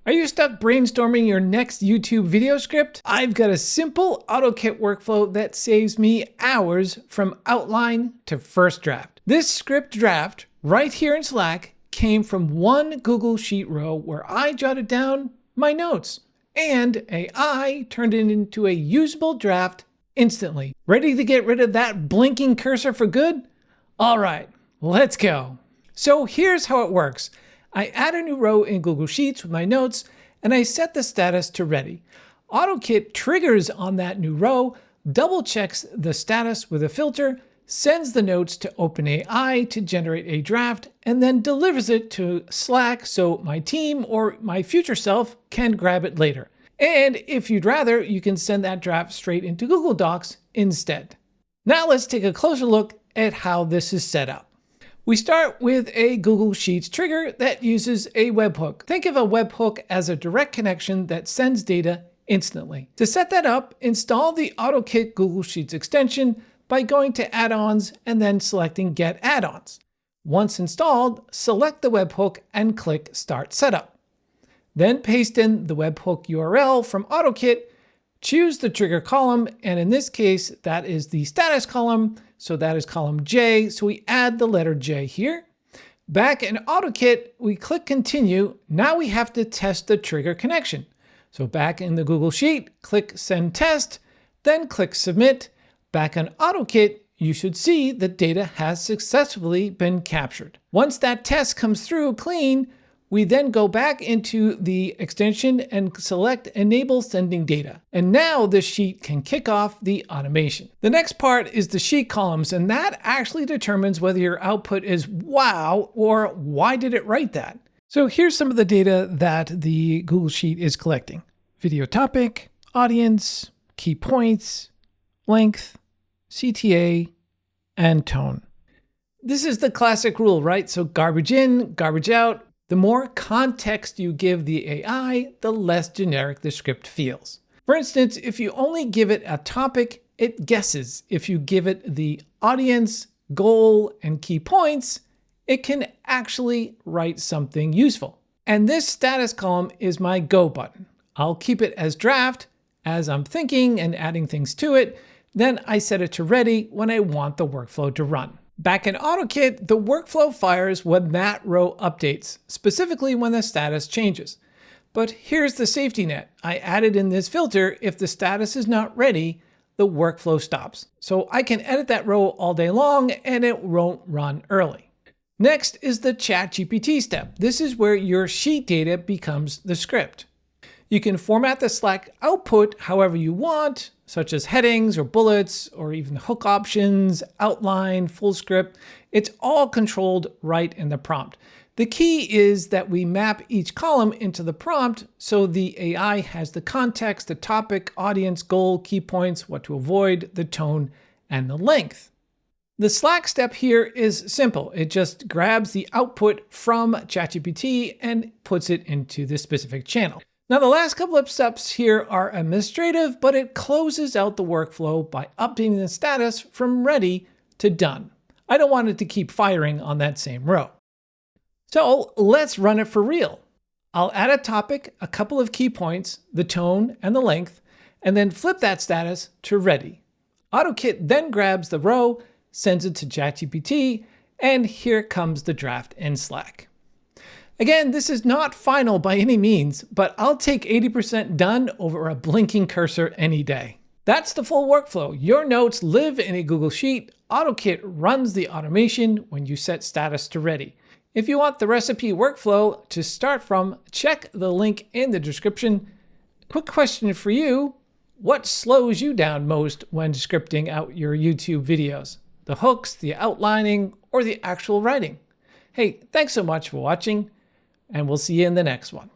Are you stuck brainstorming your next YouTube video script? I've got a simple AutoKit workflow that saves me hours from outline to first draft. This script draft right here in Slack came from one Google Sheet row where I jotted down my notes, and AI turned it into a usable draft instantly. Ready to get rid of that blinking cursor for good? All right, let's go. So here's how it works. I add a new row in Google Sheets with my notes, and I set the status to ready. AutoKit triggers on that new row, double checks the status with a filter, sends the notes to OpenAI to generate a draft, and then delivers it to Slack so my team or my future self can grab it later. And if you'd rather, you can send that draft straight into Google Docs instead. Now let's take a closer look at how this is set up. We start with a Google Sheets trigger that uses a webhook. Think of a webhook as a direct connection that sends data instantly. To set that up, install the AutoKit Google Sheets extension by going to Add-ons and then selecting Get Add-ons. Once installed, select the webhook and click Start Setup. Then paste in the webhook URL from AutoKit, choose the trigger column, and in this case, that is the status column. So that is column J. So we add the letter J here. Back in AutoKit, we click Continue. Now we have to test the trigger connection. So back in the Google Sheet, click Send Test, then click Submit. Back on AutoKit, you should see the data has successfully been captured. Once that test comes through clean, we then go back into the extension and select Enable Sending Data. And now the sheet can kick off the automation. The next part is the sheet columns, and that actually determines whether your output is wow or why did it write that. So here's some of the data that the Google Sheet is collecting. Video topic, audience, key points, length, CTA, and tone. This is the classic rule, right? So garbage in, garbage out. The more context you give the AI, the less generic the script feels. For instance, if you only give it a topic, it guesses. If you give it the audience, goal, and key points, it can actually write something useful. And this status column is my go button. I'll keep it as draft as I'm thinking and adding things to it. Then I set it to ready when I want the workflow to run. Back in AutoKit, the workflow fires when that row updates, specifically when the status changes. But here's the safety net. I added in this filter: if the status is not ready, the workflow stops. So I can edit that row all day long and it won't run early. Next is the ChatGPT step. This is where your sheet data becomes the script. You can format the Slack output however you want, such as headings or bullets, or even hook options, outline, full script. It's all controlled right in the prompt. The key is that we map each column into the prompt so the AI has the context, the topic, audience, goal, key points, what to avoid, the tone, and the length. The Slack step here is simple. It just grabs the output from ChatGPT and puts it into the specific channel. Now, the last couple of steps here are administrative, but it closes out the workflow by updating the status from ready to done. I don't want it to keep firing on that same row. So let's run it for real. I'll add a topic, a couple of key points, the tone and the length, and then flip that status to ready. AutoKit then grabs the row, sends it to ChatGPT, and here comes the draft in Slack. Again, this is not final by any means, but I'll take 80% done over a blinking cursor any day. That's the full workflow. Your notes live in a Google Sheet. AutoKit runs the automation when you set status to ready. If you want the recipe workflow to start from, check the link in the description. Quick question for you: what slows you down most when scripting out your YouTube videos? The hooks, the outlining, or the actual writing? Hey, thanks so much for watching, and we'll see you in the next one.